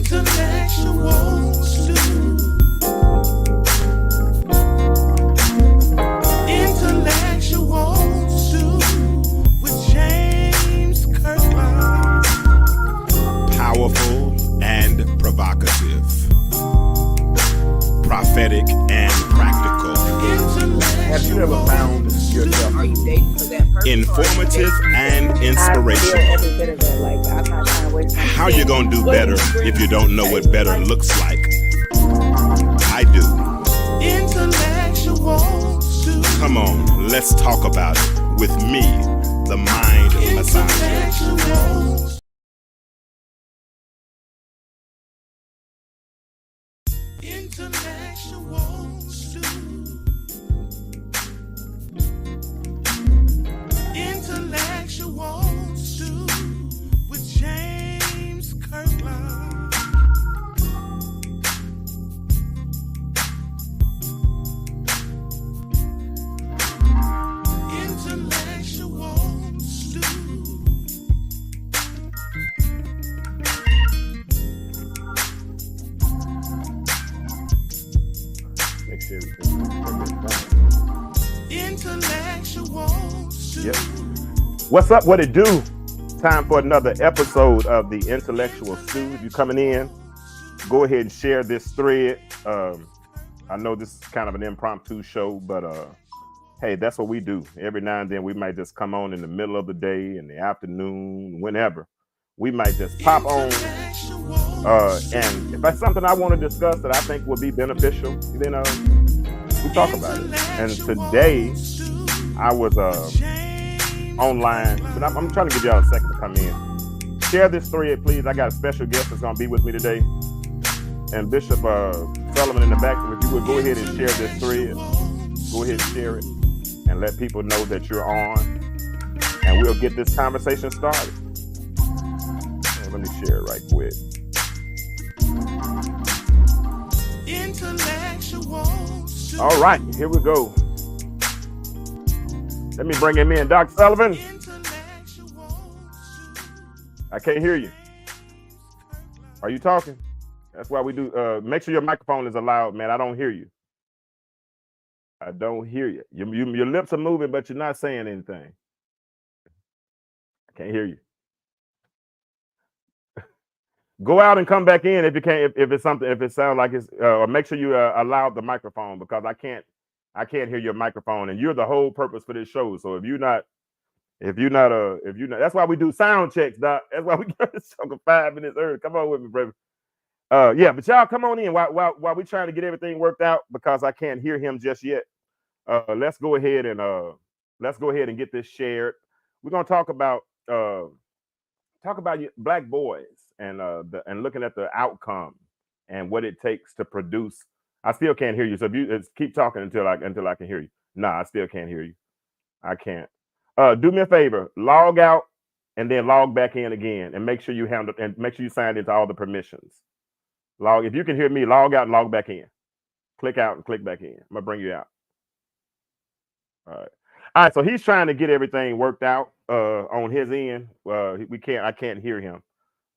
Intellectual stew. Intellectual stew with James Kirkland. Powerful and provocative, prophetic and practical, Have you ever found yourself? Are you dating for that person? informative and I feel inspirational? every bit of it. Like, I'm not trying to waste my How you gonna do better if you don't know what better looks like? I do. Intellectual stew. Come on, let's talk about it with me, the mind massager. Intellectual. Intellectual stew. Intellectual stew with James Kirkland. Intellectual stew. Make sure everything. Intellectual stew. Yep. What's up? What it do? Time for another episode of the Intellectual Stew. If you coming in, go ahead and share this thread. I know this is kind of an impromptu show, but hey, that's what we do. Every now and then we might just come on in the middle of the day, in the afternoon, whenever. We might just pop on. And if that's something I want to discuss that I think would be beneficial, then we talk about it. And today I was online, but I'm trying to give y'all a second to come in. Share this thread, please. I got a special guest that's going to be with me today. And Bishop Sullivan in the back, if you would go ahead and share this thread, go ahead and share it and let people know that you're on. And we'll get this conversation started. Let me share it right quick. All right, here we go. Let me bring him in. Dr. Sullivan. I can't hear you. Are you talking? That's why we do. Make sure your microphone is loud, man. I don't hear you. I don't hear you. Your lips are moving, but you're not saying anything. I can't hear you. Go out and come back in if you can't. If it's something, if it sounds like it's, or make sure you allow the microphone, because I can't hear your microphone, and you're the whole purpose for this show. So if you're not, that's why we do sound checks, Doc. That's why we got this show 5 minutes early. Come on with me, brother. Yeah, but y'all come on in while we trying to get everything worked out, because I can't hear him just yet. Let's go ahead and get this shared. We're gonna talk about black boys and looking at the outcome and what it takes to produce. I still can't hear you, so if you keep talking until I can hear you. Nah, I still can't hear you. I can't. Do me a favor, log out and then log back in again, and make sure you signed into all the permissions. If you can hear me, log out and log back in. Click out and click back in. I'm gonna bring you out. All right. So he's trying to get everything worked out on his end. I can't hear him.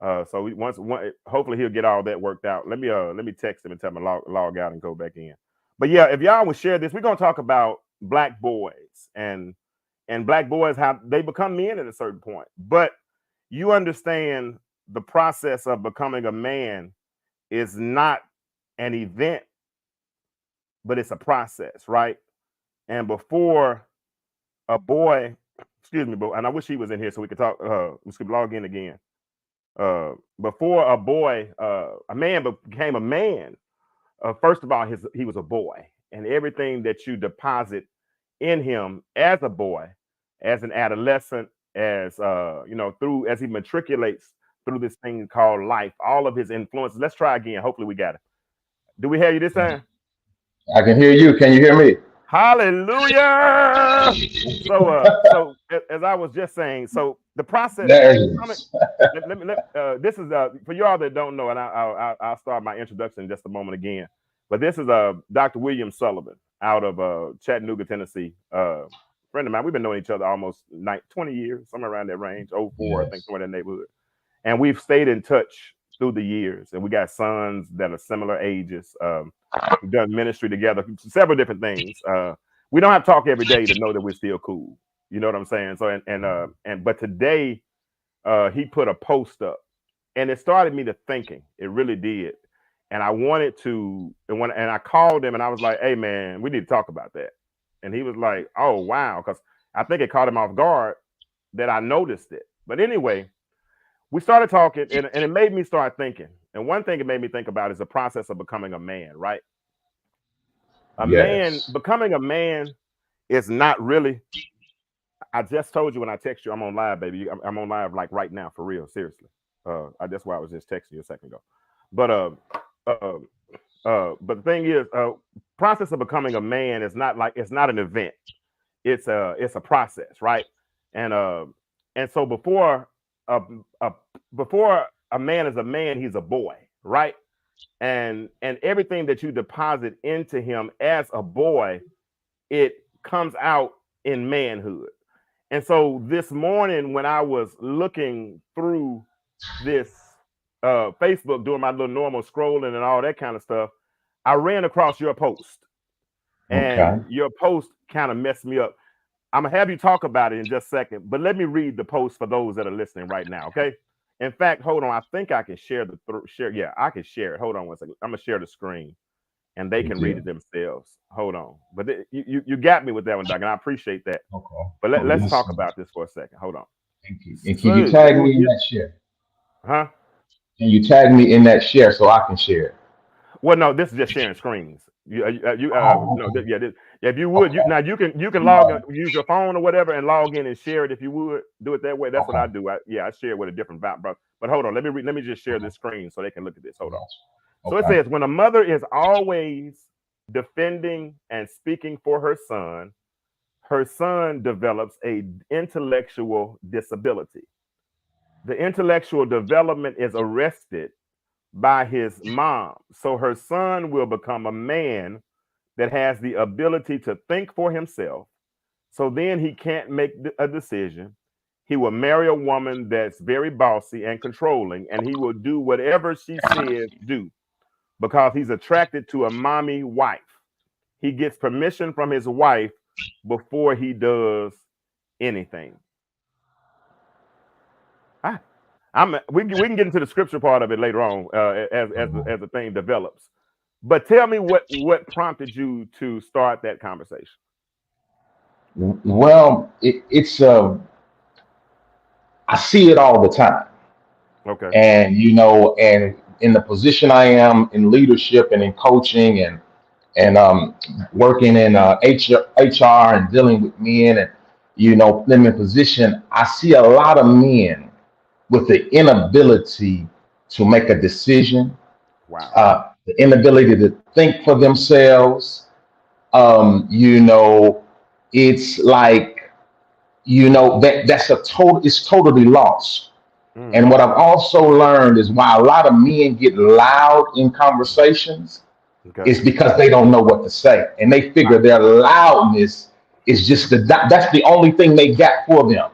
So hopefully he'll get all that worked out. Let me text him and tell him to log out and go back in. But yeah, if y'all would share this, we're gonna talk about black boys and black boys, how they become men at a certain point. But you understand the process of becoming a man is not an event, but it's a process, right? And before a boy, excuse me, and I wish he was in here so we could talk. We could log in again. Before a boy, a man became a man. First of all, he was a boy, and everything that you deposit in him as a boy, as an adolescent, as as he matriculates through this thing called life, all of his influences. Let's try again. Hopefully we got it. Do we hear you this time? I can hear you. Can you hear me? Hallelujah. So as I was just saying, so the process. This is for you all that don't know, and I'll start my introduction in just a moment again. But this is Dr. William Sullivan out of Chattanooga, Tennessee. Friend of mine. We've been knowing each other almost 20 years, somewhere around that range. 04, yes. I think, somewhere in that neighborhood. And we've stayed in touch through the years, and we got sons that are similar ages. We've done ministry together, several different things. We don't have to talk every day to know that we're still cool. You know what I'm saying? So but today he put a post up, and it started me to thinking. It really did. And I wanted to, and I called him and I was like, "Hey man, we need to talk about that." And he was like, "Oh wow," because I think it caught him off guard that I noticed it. But anyway, we started talking, and it made me start thinking. And one thing it made me think about is the process of becoming a man, right? Yes. Becoming a man is not really. I just told you when I text you, I'm on live, baby. I'm on live like right now, for real, seriously. That's why I was just texting you a second ago. But but the thing is, process of becoming a man is not like, it's not an event. It's a process, right? And so before a man is a man, he's a boy, right? And everything that you deposit into him as a boy, it comes out in manhood. And so this morning, when I was looking through this Facebook, doing my little normal scrolling and all that kind of stuff, I ran across your post, and Okay. your post kind of messed me up. I'm gonna have you talk about it in just a second, but let me read the post for those that are listening right now. Okay. In fact, hold on. I think I can share share. Yeah, I can share it. Hold on one second. I'm gonna share the screen, and they Good can read deal. it themselves. Hold on. But you got me with that one, Doc, and I appreciate that. Okay. But I'm let's talk listening. about this for a second. Hold on. Thank you. And can you So tag me in that share? huh? Can you tag me in that share so I can share it? Well, no, this is just sharing screens. Oh, No, okay. if you would, Okay. you can log in, use your phone or whatever, and log in and share it. If you would do it that way, that's what I Okay. do. I share it with a different vibe, bro. But hold on, let me just share Okay. this screen so they can look at this. I Hold on. got you. So it Okay. says, when a mother is always defending and speaking for her son develops a intellectual disability. The intellectual development is arrested by his mom. So her son will become a man that has the ability to think for himself. So then he can't make a decision. He will marry a woman that's very bossy and controlling, and he will do whatever she says do because he's attracted to a mommy wife. He gets permission from his wife before he does anything. I, we can get into the scripture part of it later on as the thing develops. But tell me what prompted you to start that conversation. Well, it's I see it all the time, Okay. and and in the position I am in leadership and in coaching and working in HR and dealing with men and them in position, I see a lot of men with the inability to make a decision, Wow. the inability to think for themselves. It's like that's it's totally lost. And what Mm-hmm. I've also learned is why a lot of men get loud in conversations Okay. is because they don't know what to say, and they Wow. figure their loudness is just that's the only thing they got for them,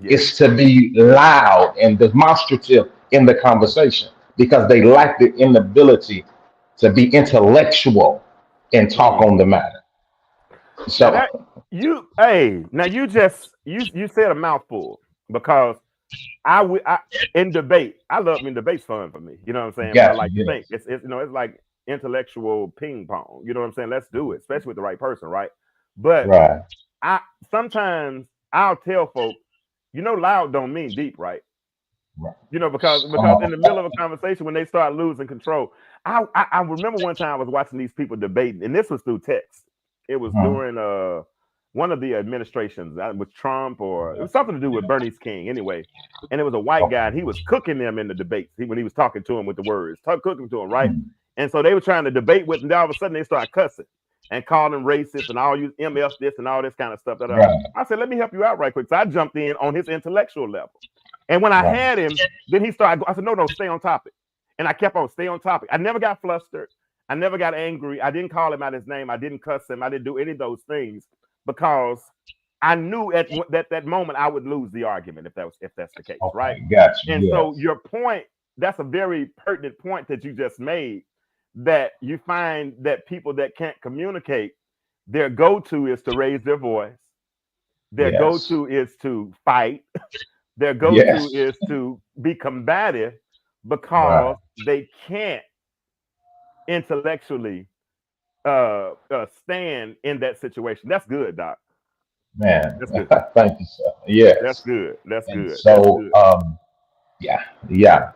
Yes. is to be loud and demonstrative in the conversation because they lack the inability to be intellectual and talk Mm. on the matter. Now that So now you said a mouthful because I in debate, I love, I mean, debate's fun for me. You know what I'm saying? But I got you. like to think. Yes. It's it's like intellectual ping pong. You know what I'm saying? Let's do it, especially with the right person, right? But Right. I sometimes I'll tell folks, loud don't mean deep, right? Right. Because in the middle of a conversation, when they start losing control, I remember one time I was watching these people debating, and this was through text. It was Mhm. during one of the administrations with Trump, or it was something to do with Bernie King anyway. And it was a white Okay. guy, and he was cooking them in the debates when he was talking to him with the words, cooking to him, right? Mhm. And so they were trying to debate with, and then all of a sudden they start cussing and calling him racist and all you MF this and all this kind of stuff. Right. I said, let me help you out right quick. So I jumped in on his intellectual level. And when I Right. had him, then he started. I said, no, stay on topic. And I kept on stay on topic. I never got flustered. I never got angry. I didn't call him out his name. I didn't cuss him. I didn't do any of those things because I knew at that moment I would lose the argument if that's the case, right? Okay. Got you. And so Yes. your point that's a very pertinent point that you just made. That you find that people that can't communicate, their go-to is to raise their voice. Their Yes. go-to is to fight. Their go-to Yes. is to be combative Right. because they can't intellectually stand in that situation. That's good, Doc. Man. That's good. Thank you, sir. That's Yes. good. That's And good. That's so, good. yeah, yeah.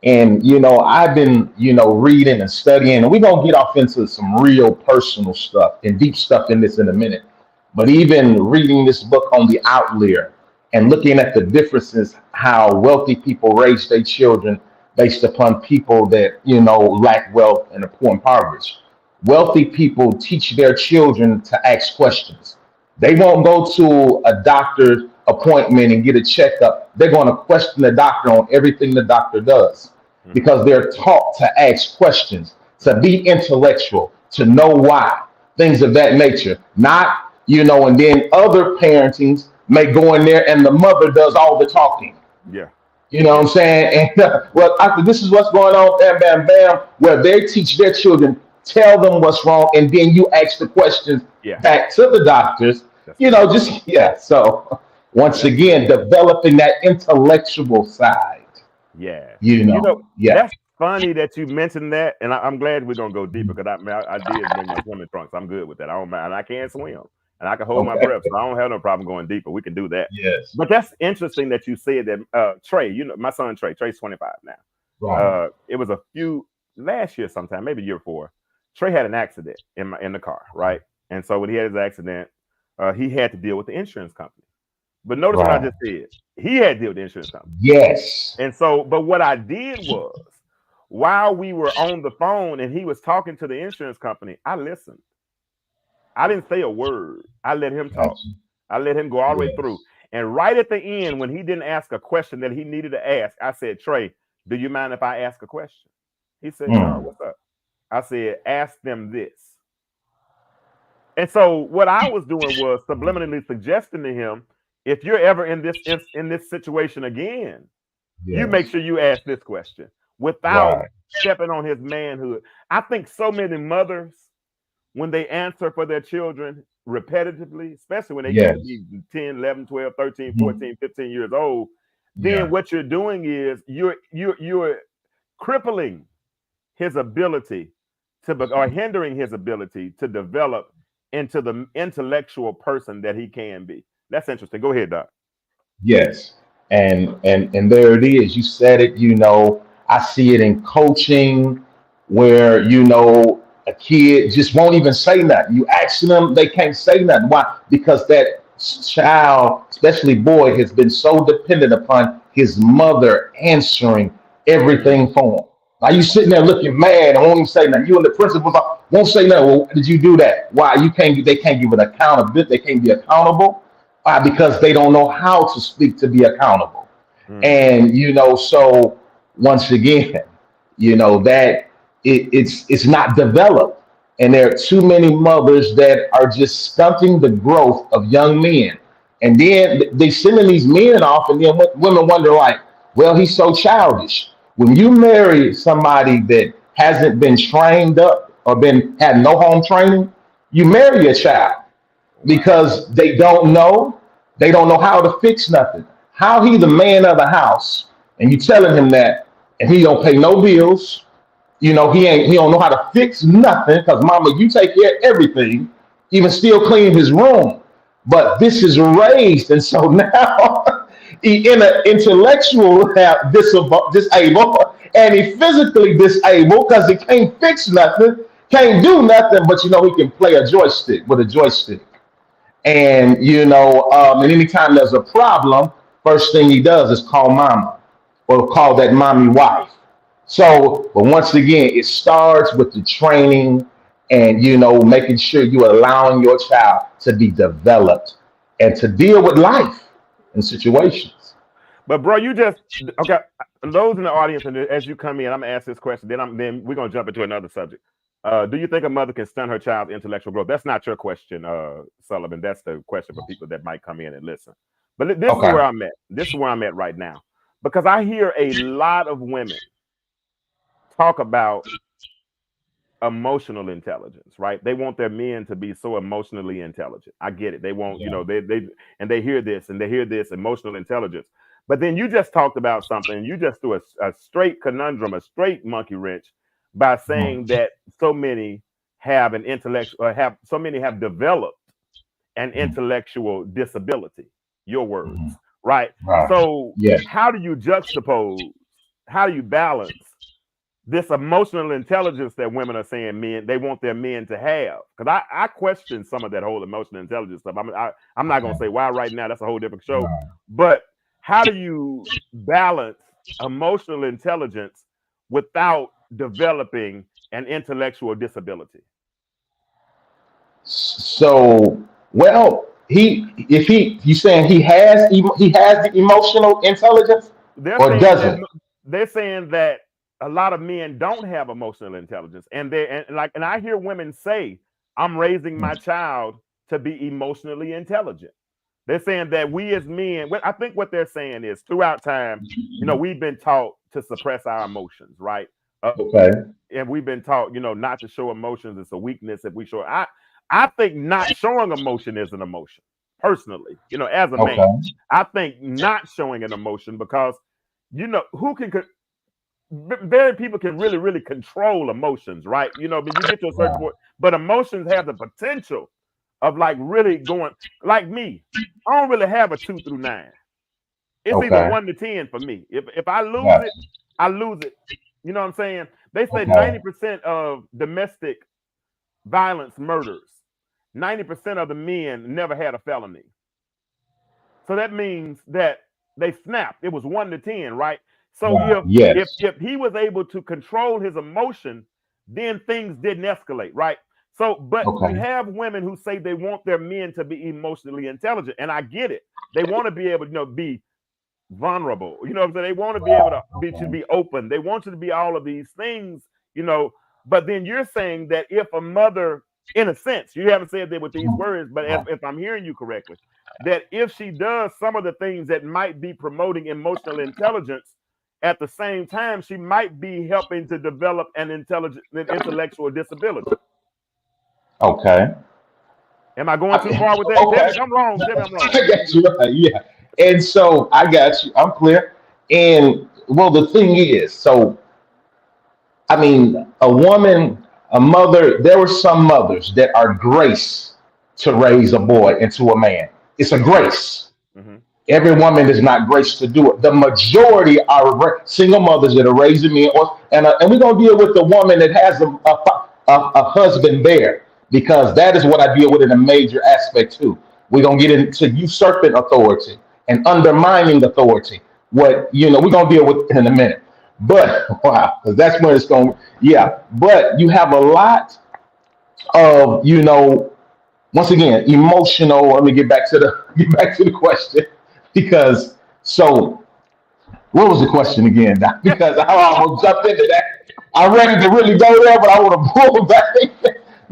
And I've been, reading and studying, and we're gonna get off into some real personal stuff and deep stuff in this in a minute. But even reading this book on the outlier and looking at the differences, how wealthy people raise their children based upon people that lack wealth and are poor and impoverished. Wealthy people teach their children to ask questions. They won't go to a doctor's appointment and get a checkup. They're going to question the doctor on everything the doctor does Mhm. because they're taught to ask questions, to be intellectual, to know why, things of that nature. Not, and then other parentings may go in there and the mother does all the talking. Yeah. You know what Yeah. I'm saying? And well, after this is what's going on, bam, bam, bam, where they teach their children, tell them what's wrong, and then you ask the questions Yeah. back to the doctors. That's good. Just yeah. So once That's good. again, developing that intellectual side. Yeah. Yeah, That's funny that you mentioned that, and I'm glad we're gonna go deeper because I did bring my swimming trunks. I'm good with that. I don't mind, and I can't swim, and I can hold my okay, breath, so I don't have no problem going deeper. We can do that. yes, But that's interesting that you said that Trey. My son Trey's 25 now. right, It was a few last year sometime, maybe year before. Trey had an accident in the car, right? And so when he had his accident, he had to deal with the insurance company. But notice what I right, just said. He had to deal with the insurance company. yes, And so, but what I did was, while we were on the phone and he was talking to the insurance company, I listened. I didn't say a word. I let him talk. gotcha, I let him go all the way through. yes, And right at the end, when he didn't ask a question that he needed to ask, I said, Trey, do you mind if I ask a question? He said, Charles, mm, what's up? I said, ask them this. And so what I was doing was subliminally suggesting to him, if you're ever in this situation again, you make yes, sure you ask this question without right, stepping on his manhood. I think so many mothers, when they answer for their children repetitively, especially when they get to yes, be 10, 11, 12, 13, mhm, 14, 15 years old, then yeah, what you're doing is you're crippling his ability or hindering his ability to develop into the intellectual person that he can be. That's interesting. Go ahead, Doc. yes, and there it is. You said it. I see it in coaching where a kid just won't even say nothing. You ask them, they can't say nothing. Why? Because that child, especially boy, has been so dependent upon his mother answering Mm, everything for him. Now you sitting there looking mad and won't even say nothing. You and the principal won't say nothing. Well, did you do that? Why? You can't. They can't give an accountability. They can't be accountable. Why? Because they don't know how to speak to be accountable. mm, And so once again, that it's not developed, and there are too many mothers that are just stunting the growth of young men, and then they sending these men off, and then women wonder like, well, he's so childish. When you marry somebody that hasn't been trained up or been had no home training, you marry a child wow. because they don't know how to fix nothing. How he the man of the house, and you telling him that, and he don't pay no bills. He don't know how to fix nothing because mama, you take care of everything, even still clean his room. But this is raised, and so now he in an intellectual disabled, and he physically disabled because he can't fix nothing, can't do nothing. But he can play a joystick with a joystick. And and anytime there's a problem, first thing he does is call mama or call that mommy wife. So, but once again, it starts with the training and making sure you're allowing your child to be developed and to deal with life and situations. But bro, you just okay. Those in the audience, and as you come in, I'm gonna ask this question. Then we're gonna jump into another subject. Do you think a mother can stunt her child's intellectual growth? That's not your question, Sullivan. That's the question for people that might come in and listen. But this is Okay. where I'm at. This is where I'm at right now. because I hear a lot of women talk about emotional intelligence, right? They want their men to be so emotionally intelligent. I get it. They want, you know, they hear this and they hear this emotional intelligence. But then you just talked about something. You just threw a straight conundrum, a straight monkey wrench by saying that so many have an intellectual, or have so many have developed an intellectual disability. Your words, right? Right. So Yes. how do you juxtapose? How do you balance this emotional intelligence that women are saying they want their men to have? Because I question some of that whole emotional intelligence stuff. I'm not going to say why right now. That's a whole different show. Right. But how do you balance emotional intelligence without developing an intellectual disability? So, well, you saying he has the emotional intelligence They're or saying doesn't? they're saying that a lot of men don't have emotional intelligence, and I hear women say, "I'm raising my child to be emotionally intelligent." They're saying that we as men, I think what they're saying is throughout time, you know, we've been taught to suppress our emotions, right? Okay. And we've been taught, you know, not to show emotions. It's a weakness if we show. I think not showing emotion is an emotion. Personally, you know, as a man, Okay. I think not showing an emotion, because you know very people can really control emotions, right? You know, but you get to a certain Right. point, but emotions have the potential of like really going. Like me, I don't really have a 2 through 9. It's either Okay. 1 to 10 for me. If I lose Gotcha. it, I lose it. You know what I'm saying? They say Okay. 90% of domestic violence murders, 90% of the men never had a felony. So that means that they snapped. It was 1 to 10, right? So Right. Yes. if he was able to control his emotion, then things didn't escalate, right? So, but we Okay. have women who say they want their men to be emotionally intelligent, and I get it. They want to be able to, you know, be vulnerable. You know what I'm saying? They want to be able to be open. They want you to be all of these things, you know. But then you're saying that if a mother, in a sense, you haven't said that with these words, but if I'm hearing you correctly, that if she does some of the things that might be promoting emotional intelligence, at the same time, she might be helping to develop an intellectual disability. Okay. Am I going too far with that? Tell me Okay. if I'm wrong. Tell me I'm wrong. I got you right. Yeah. And so I got you. I'm clear. And well, the thing is, so I mean, a woman, a mother, there were some mothers that are grace to raise a boy into a man. It's a Okay. grace. Mm-hmm. Every woman is not graced to do it. The majority are single mothers that are raising me, and we're gonna deal with the woman that has a husband there, because that is what I deal with in a major aspect too. We're gonna get into usurping authority and undermining authority. What we're gonna deal with in a minute. But wow, because that's where it's going. Yeah, but you have a lot of once again, emotional. Let me get back to the question, because so what was the question again, Doc? Because I almost jumped into that. I ready to really go there, but I want to pull back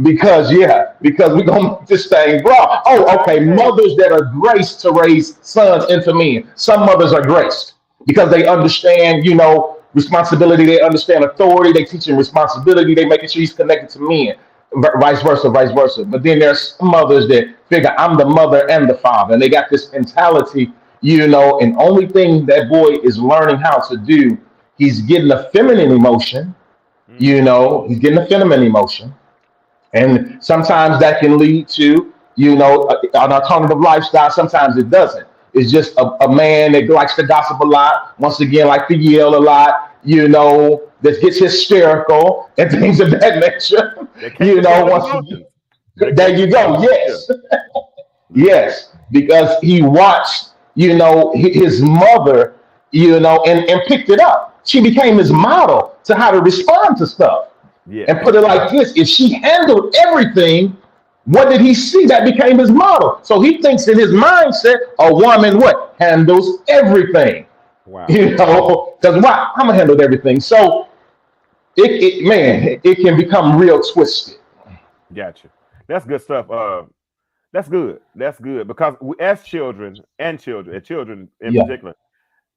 because we're gonna make this thing broad. Oh, okay. Mothers that are graced to raise sons into men. Some mothers are graced because they understand, responsibility. They understand authority. They teach him responsibility. They making sure he's connected to men. Vice versa, vice versa. But then there's some mothers that figure I'm the mother and the father, and they got this mentality, and only thing that boy is learning how to do, he's getting a feminine emotion, he's getting a feminine emotion. And sometimes that can lead to, an alternative lifestyle. Sometimes it doesn't. It's just a man that likes to gossip a lot, once again, like to yell a lot, that gets hysterical and things of that nature. They can't control Once emotions. again, there you go. Yes. Yes, because he watched, his mother, and picked it up. She became his model to how to respond to stuff. Yeah. And put it like this: if she handled everything, what did he see? That became his model. So he thinks in his mindset, a woman what handles everything. Wow. Because why? I'm gonna handle everything. So it can become real twisted. Gotcha. That's good stuff. That's good. That's good, because we, as children in Yeah. particular,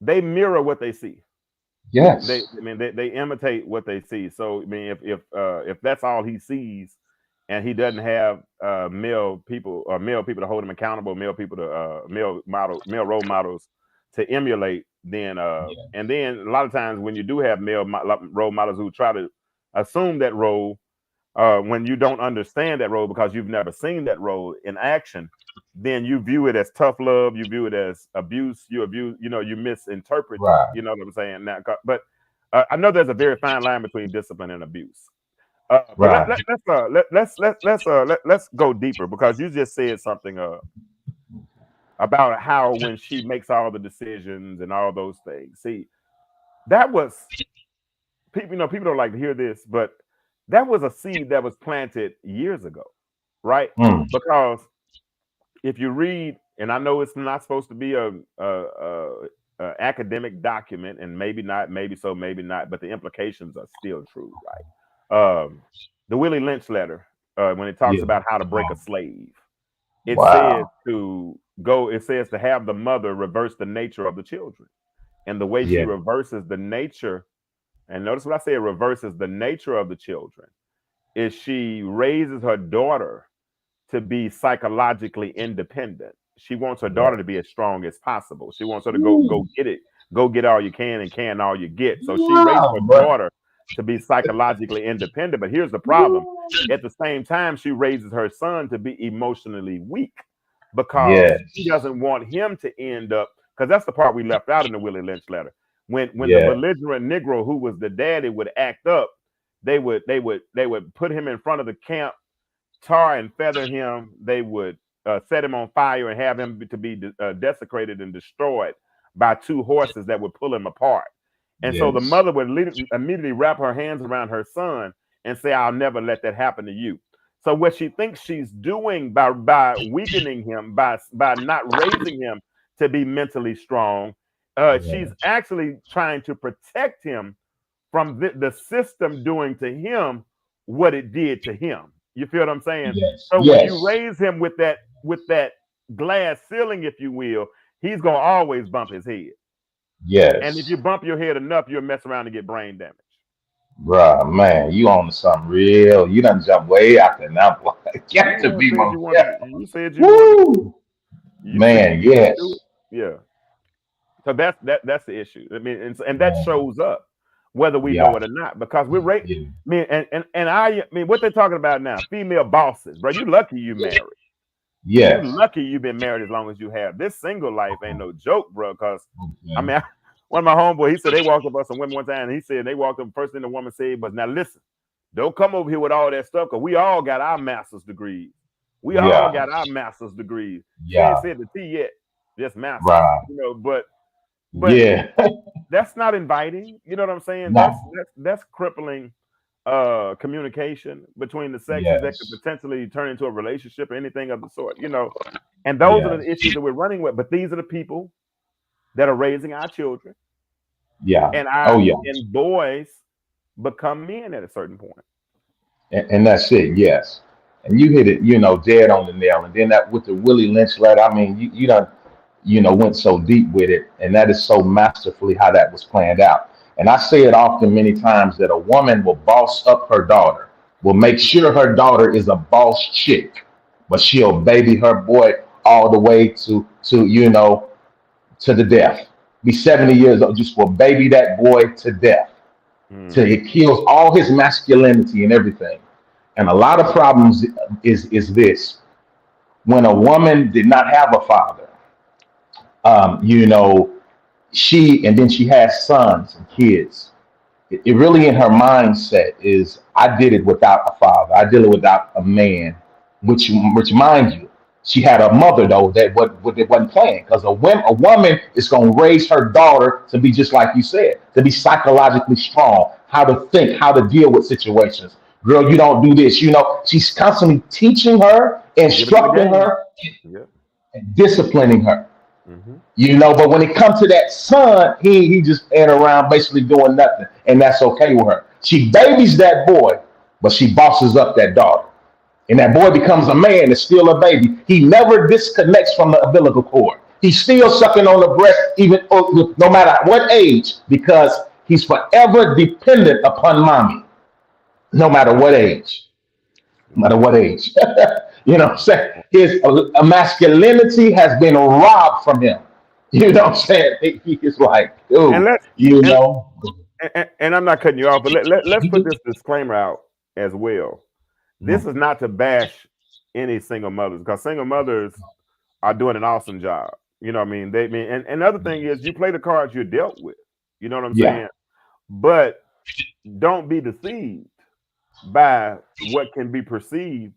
they mirror what they see. Yes. They imitate what they see. So I mean, if that's all he sees, and he doesn't have male people to hold him accountable, male people to male role models to emulate, then and then a lot of times when you do have role models who try to assume that role, when you don't understand that role because you've never seen that role in action, then you view it as tough love, you view it as abuse, you misinterpret it, Right. you know what I'm saying? Now, but I know there's a very fine line between discipline and abuse. But Right. let's go deeper, because you just said something about how when she makes all the decisions and all those things. See, that was people don't like to hear this, but that was a seed that was planted years ago, right? Mm. Because if you read, and I know it's not supposed to be a academic document, and maybe not, maybe so, maybe not, but the implications are still true, right? The Willie Lynch letter, when it talks Yeah. about how to break a slave, it Wow. says to have the mother reverse the nature of the children. And the way she Yeah. reverses the nature, and notice what I say, reverses the nature of the children, is she raises her daughter to be psychologically independent. She wants her daughter to be as strong as possible. She wants her to go get it, go get all you can and can all you get. So she raises Wow, her bro. daughter to be psychologically independent. But here's the problem. At the same time, she raises her son to be emotionally weak, because Yes. she doesn't want him to end up, because that's the part we left out in the Willie Lynch letter. When Yeah. the belligerent Negro who was the daddy would act up, they would put him in front of the camp, tar and feather him. They would set him on fire and have him to be desecrated and destroyed by two horses that would pull him apart. And so the Yes. mother would immediately wrap her hands around her son and say, "I'll never let that happen to you." So what she thinks she's doing by weakening him, by not raising him to be mentally strong, she's actually trying to protect him from the system doing to him what it did to him. You feel what I'm saying? Yes. So when Yes. you raise him with that glass ceiling, if you will, he's gonna always bump his head. Yes. And if you bump your head enough, you'll mess around and get brain damage. Bruh, man, you on to something real. You done jump way out there now, boy. Got to be more careful. You said you wanted. Woo! Man, yes. Yeah. So that's the issue. I mean, and that shows up whether we Yeah. know it or not, because we're right. Yeah. I mean, what they're talking about now, female bosses, bro. You lucky you married. Yes. You lucky you've been married as long as you have. This single life ain't no joke, bro. Because I mean, one of my homeboys, he said they walked up on some women one time, and he said they walked up. First thing the woman said was, "Now listen, don't come over here with all that stuff, because we all got our master's degrees. We all got our master's degrees. She ain't said the T yet, just master. Right. You know, but Yeah. that's not inviting. You know what I'm saying? No. That's crippling communication between the sexes that Yes. could potentially turn into a relationship or anything of the sort. You know, and those are the issues that we're running with. But these are the people that are raising our children. Yeah. And and boys become men at a certain point. And that's it. Yes. And you hit it, dead on the nail. And then that with the Willie Lynch letter, I mean, you done, went so deep with it, and that is so masterfully how that was planned out. And I say it often, many times, that a woman will boss up her daughter, will make sure her daughter is a boss chick, but she'll baby her boy all the way to the death. Be 70 years old, just will baby that boy to death. Till it kills all his masculinity and everything. And a lot of problems is this: when a woman did not have a father, she has sons and kids. It really in her mindset is, I did it without a father. I did it without a man, which mind you, she had a mother though that wasn't playing, because a woman is going to raise her daughter to be just like you said, to be psychologically strong, how to think, how to deal with situations. Girl, you don't do this. She's constantly teaching her, instructing her, and disciplining her. But when it comes to that son, he just ain't around basically doing nothing, and that's okay with her. She babies that boy, but she bosses up that daughter. And that boy becomes a man, is still a baby. He never disconnects from the umbilical cord. He's still sucking on the breast, even no matter what age, because he's forever dependent upon mommy, no matter what age. No matter what age. You know what I'm saying? His masculinity has been robbed from him. You know what I'm saying? He is like, And dude, let's you know. and I'm not cutting you off, but let's put this disclaimer out as well. This is not to bash any single mothers, because single mothers are doing an awesome job. You know what I mean? They mean, and another thing is you play the cards you're dealt with. You know what I'm Yeah, saying? But don't be deceived by what can be perceived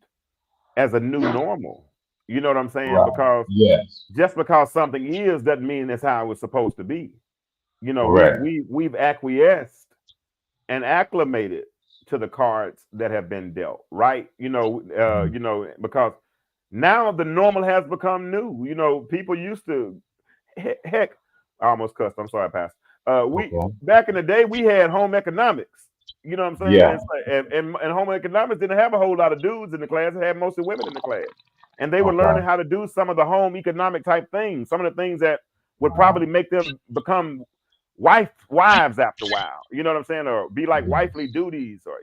as a new normal. You know what I'm saying? right. Because Yes, just because something is doesn't mean that's how it was supposed to be. You know, correct. we've acquiesced and acclimated to the cards that have been dealt, right? Mhm. Because now the normal has become new. You know, people used to heck, I almost cussed. I'm sorry, Pastor. We Okay. back in the day we had home economics. You know what I'm saying? Yeah. And home economics didn't have a whole lot of dudes in the class. It had mostly women in the class, and they were Okay. learning how to do some of the home economic type things. Some of the things that would Uh, probably make them become wives after a while. You know what I'm saying? Or be like wifely yes. duties, or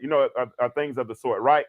or things of the sort, right?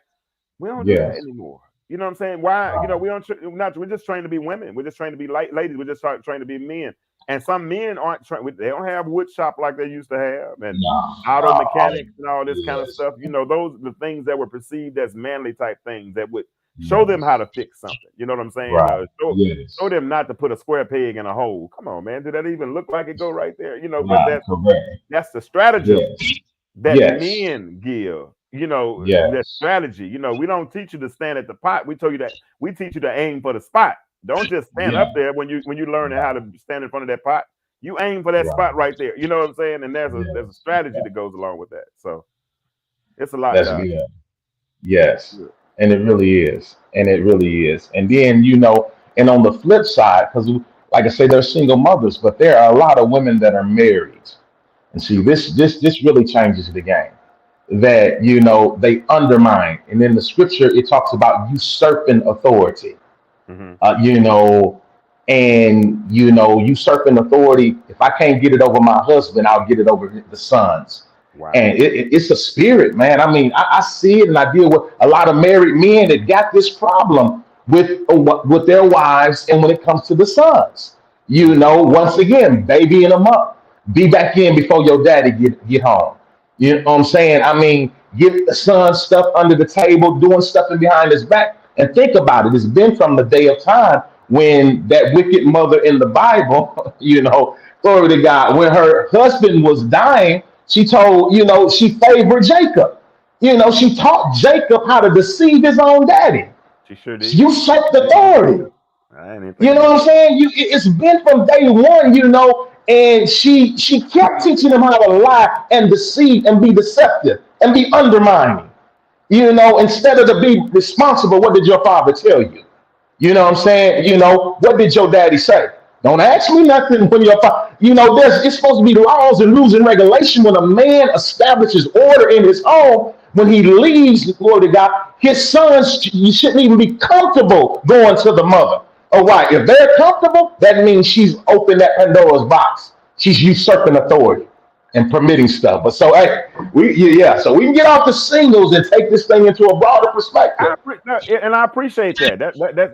We don't do that Yes. anymore. You know what I'm saying? Why? Right. We don't. Not. We're just trained to be women. We're just trained to be ladies. We're just trained to be men. And some men aren't trained. They don't have wood shop like they used to have, and Nah. auto mechanics and all this kind of Yes. stuff. You know, those are the things that were perceived as manly type things that would show them how Yes. to fix something. You know what I'm saying? Right. Show Yes. them not to put a square peg in a hole. Come on, man. Did that even look like it go right there? You know, but Right. Correct. that's the stratagem Yes. that Yes. men give. You know, the Yes. strategy. You know, we don't teach you to stand at the pot. We teach you to aim for the spot. Don't just stand Yeah. up there when you learn how to stand in front of that pot. You aim for that Right. spot right there. You know what I'm saying? And there's a Yes. strategy Yeah. that goes along with that. So it's a lot, That's Doc. good. Yes. Good. And it really is. And it really is. And then, and on the flip side, because like I say, they're single mothers, but there are a lot of women that are married. And see, this really changes the game. That, they undermine. And in the scripture, it talks about usurping authority. Hmm. uh, you know, and usurping authority. If I can't get it over my husband, I'll get it over the sons. Wow. And it's a spirit, man. I mean, I see it, and I deal with a lot of married men that got this problem with their wives, and when it comes to the sons, once again, baby in a month, be back in before your daddy get home. You know what I'm saying? I mean, give the son stuff under the table, doing stuff in behind his back. And think about it. It's been from the day of time when that wicked mother in the Bible, glory to God, when her husband was dying, she told, she favored Jacob. She taught Jacob how to deceive his own daddy. She sure did. Usurped authority. I didn't even think You know about what I'm saying? It's been from day one, and she kept teaching him how to lie and deceive and be deceptive and be undermining. Instead of to be responsible, what did your father tell you? You know what I'm saying? What did your daddy say? Don't ask me nothing when your father, it's supposed to be laws and rules and regulation when a man establishes order in his home. When he leaves, glory to God, his sons, you shouldn't even be comfortable going to the mother. All right, if they're comfortable, that means she's opened that Pandora's box. She's usurping authority and permitting stuff. But so, hey, so we can get off the singles and take this thing into a broader perspective. and I appreciate that.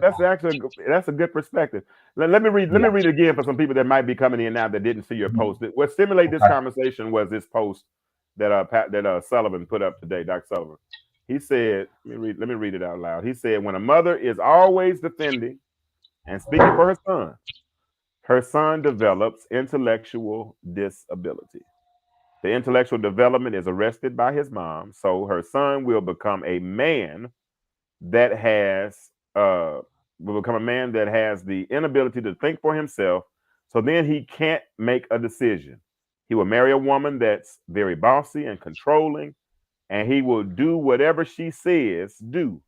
That's actually that's a good perspective. Let me Yeah. read it again for some people that might be coming in now that didn't see your post. What stimulated this Okay. conversation was this post that Sullivan put up today, Dr. Sullivan. He said, let me read it out loud. He said, when a mother is always defending and speaking for her son develops intellectual disability. The intellectual development is arrested by his mom, so her son that has uh will become a man that has the inability to think for himself. So then he can't make a decision. He will marry a woman that's very bossy and controlling, and he will do whatever she says do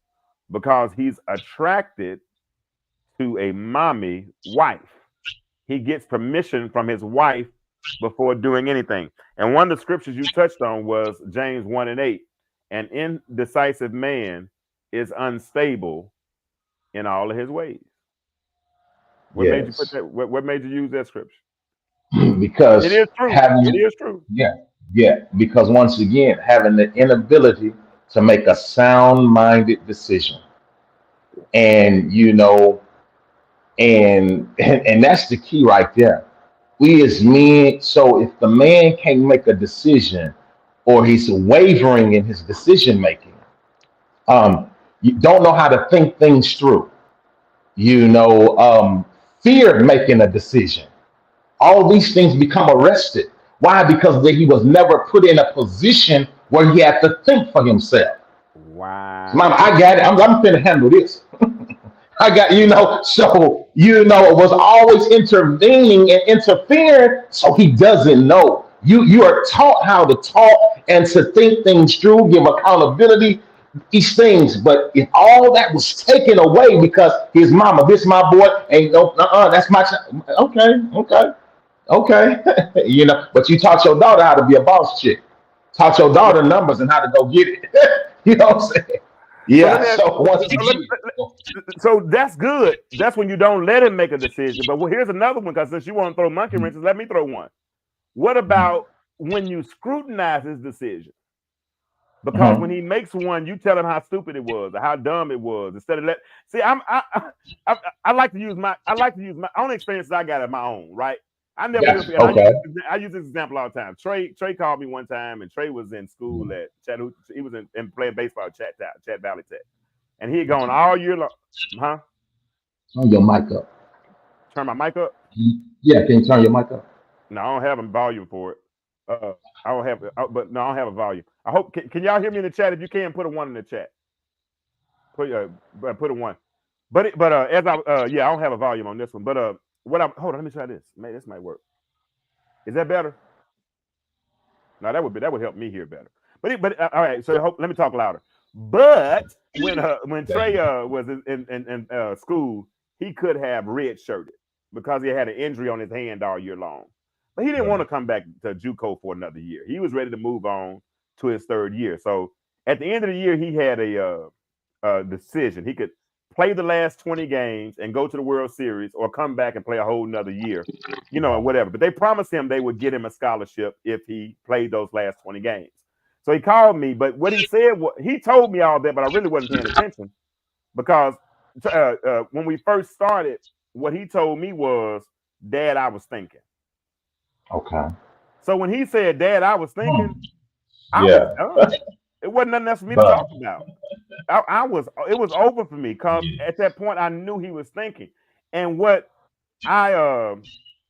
because he's attracted to a mommy wife. He gets permission from his wife before doing anything. And one of the scriptures you touched on was James 1:8. An indecisive man is unstable in all of his ways. What made you put Yes. that? What made you use that scripture? It Because is true. It having, is true. yeah, yeah, because once again, having the inability to make a sound-minded decision, and and that's the key right there. We as men, so if the man can't make a decision, or he's wavering in his decision making, you don't know how to think things through. Fear making a decision. All these things become arrested. Why? Because he was never put in a position where he had to think for himself. Mom, Wow. I got it. I'm finna handle this. I got, so, it was always intervening and interfering, so he doesn't know. You are taught how to talk and to think things through, give accountability, these things. But if all that was taken away because his mama, this my boy, ain't no, that's my child. Okay. But you taught your daughter how to be a boss chick. Taught your daughter numbers and how to go get it. You know what I'm saying? So let Yeah. me ask, So once so, let again, me, so that's good. That's when you don't let him make a decision. But here's another one, because since you want to throw monkey wrenches, let me throw one. What about when you scrutinize his decision? Because when he makes one, you tell him how stupid it was or how dumb it was. Instead of I like to use my own experiences I got of my own, right? I never will yes, forget. okay. I use this example all the time. Trey called me one time, and Trey was in school at Chattanooga. He was in playing baseball at Chat Valley Tech, and he had gone all year long. Huh? Turn your mic up. Turn my mic up. Yeah, can you turn your mic up? No, I don't have a volume for it. I don't have, but no, I don't have a volume. I hope can y'all hear me in the chat? If you can, put a 1 in the chat. Put a 1. But as I I don't have a volume on this one. But hold on, let me try this. Man, this might work. Is that better? No, that would help me hear better. But all right. So let me talk louder. But when Trey was in school, he could have redshirted because he had an injury on his hand all year long. But he didn't want to come back to JUCO for another year. He was ready to move on to his 3rd year. So at the end of the year, he had a decision. He could play the last 20 games and go to the World Series, or come back and play a whole nother year, or whatever. But they promised him they would get him a scholarship if he played those last 20 games. So he called me, but what he said was, he told me all that, but I really wasn't paying attention, because when we first started, what he told me was, "Dad, I was thinking." Okay. So when he said, "Dad, I was thinking," I was Yeah. done. It wasn't nothing else for me to But talk about. It was over for me, because at that point I knew he was thinking. And what I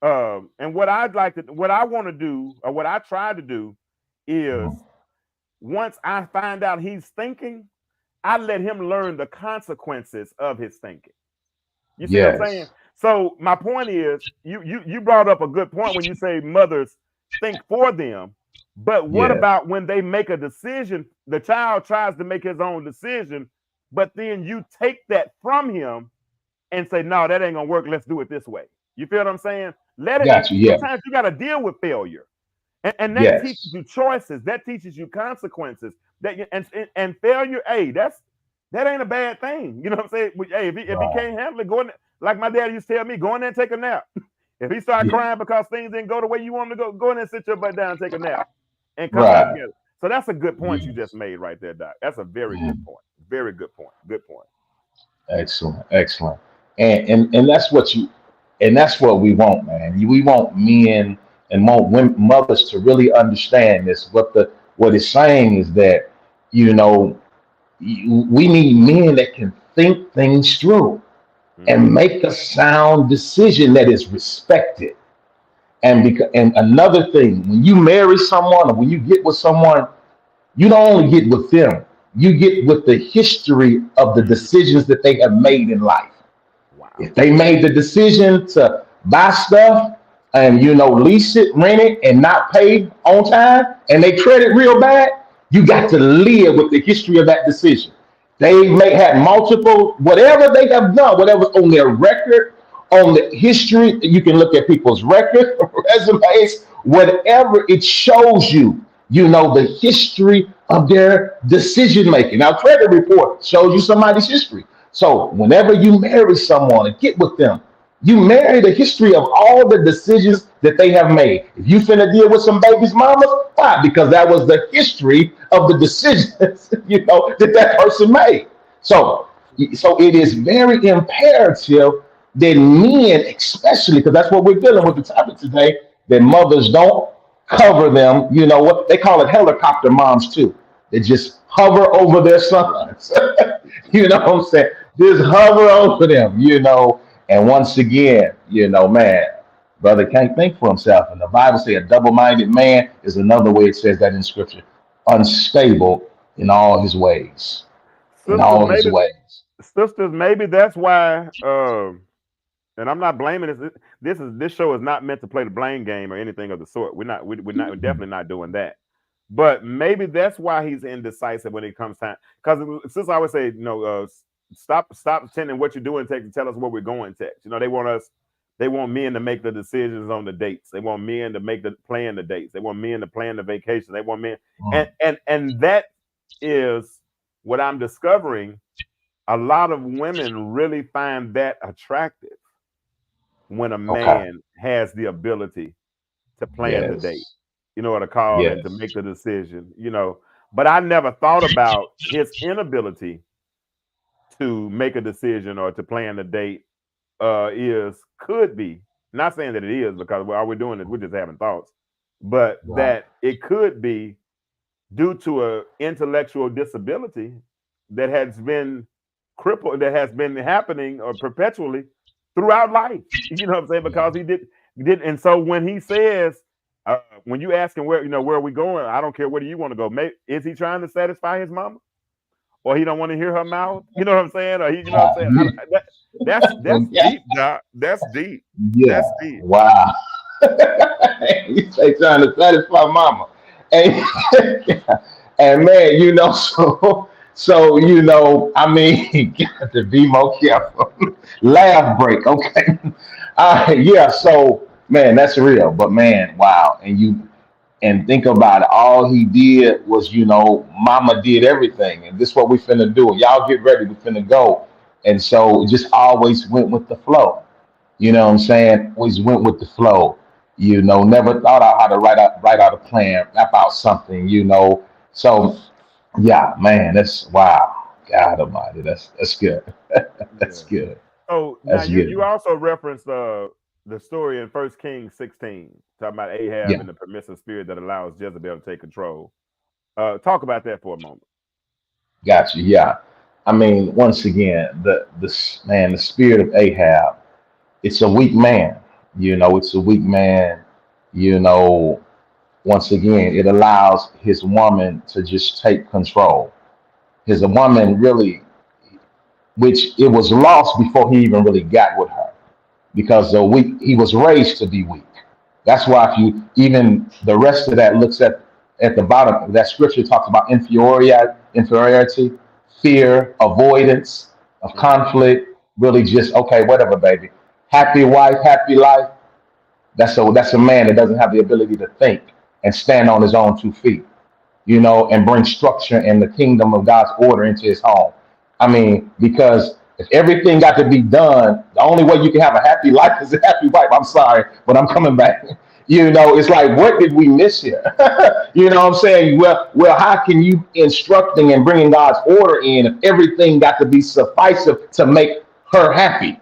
what I want to do, or what I try to do, is once I find out he's thinking, I let him learn the consequences of his thinking. You see what I'm saying? yes. So my point is, you brought up a good point when you say mothers think for them. But what Yes. about when they make a decision, the child tries to make his own decision, but then you take that from him and say, "No, that ain't gonna work. Let's do it this way." You feel what I'm saying? Got you. Yeah. Sometimes you got to deal with failure. And that teaches Yes. you choices. That teaches you consequences. And failure, hey, that ain't a bad thing. You know what I'm saying? Hey, if he Right. can't handle it, go in there. Like my dad used to tell me, go in there and take a nap. If he start Yeah. crying because things didn't go the way you want them to go in there and sit your butt down and take a nap, and come back Right. together. So that's a good point you Yes. just made right there, Doc. That's a very good point. Very good point. Good point. Excellent. Excellent. And that's what we want, man. We want men and want mothers to really understand this. What it's saying is that, we need men that can think things through and make a sound decision that is respected. And another thing, when you marry someone, or when you get with someone, you don't only get with them, you get with the history of the decisions that they have made in life. Wow. If they made the decision to buy stuff and lease it, rent it, and not pay on time, and they credit real bad, you got to live with the history of that decision. They may have multiple, whatever they have done, whatever's on their record, on the history. You can look at people's record, resumes, whatever it shows you, the history of their decision making. Now, credit report shows you somebody's history. So whenever you marry someone and get with them, You marry the history of all the decisions that they have made. If you finna deal with some baby's mamas, why? Because that was the history of the decisions, that that person made. So it is very imperative that men, especially, because that's what we're dealing with the topic today, that mothers don't cover them. You know what they call it, helicopter moms too. They just hover over their sons. You know what I'm saying? Just hover over them, And once again, man, brother can't think for himself. And the Bible says a double-minded man is another way it says that in scripture. Unstable in all his ways. In Sisters, all his ways. maybe that's why. And I'm not blaming this. This show is not meant to play the blame game or anything of the sort. We're definitely not doing that. But maybe that's why he's indecisive when it comes time. Because since I always say, stop pretending what you're doing text and tell us where we're going text. They want men to make the decisions on the dates. They want men to plan the dates. They want men to plan the vacation. They want men, and that is what I'm discovering. A lot of women really find that attractive when a man has the ability to plan the date, or to call and to make the decision, But I never thought about his inability to make a decision or to plan the date could be, not saying that it is, because all we're doing is we're just having thoughts, but that it could be due to a intellectual disability that has been crippled, that has been happening or perpetually throughout life. You know what I'm saying? Because he did, and so when he says, when you ask him where are we going, I don't care where do you want to go. Is he trying to satisfy his mama, or he don't want to hear her mouth? You know what I'm saying? Or what I'm saying? That's deep, Doc. That's deep. Yeah. That's deep. Wow. He's trying to satisfy mama, and and man, so I mean, got to be more careful. Laugh break, okay? Yeah. So man, that's real. But man, wow. And think about it. All he did was, mama did everything, and this is what we finna do. Y'all get ready. We finna go. And so it just always went with the flow. You know what I'm saying? Always went with the flow. Never thought out how to write out a plan, map out something. So yeah, man, that's wow. God Almighty, that's good. That's good. So now you also referenced the story in 1 Kings 16, talking about Ahab and the permissive spirit that allows Jezebel to take control. Talk about that for a moment. Gotcha. Yeah. I mean, once again, the spirit of Ahab, it's a weak man. It's a weak man. Once again, it allows his woman to just take control. His woman really, which it was lost before he even really got with her, because he was raised to be weak. That's why if you even the rest of that looks at the bottom, that scripture talks about inferiority, fear, avoidance of conflict, really just, okay, whatever, baby. Happy wife, happy life. That's a man that doesn't have the ability to think and stand on his own 2 feet, and bring structure and the kingdom of God's order into his home. I mean, because if everything got to be done, the only way you can have a happy life is a happy wife. I'm sorry, but I'm coming back. It's like, what did we miss here? You know what I'm saying? Well, how can you instructing and bringing God's order in if everything got to be sufficient to make her happy?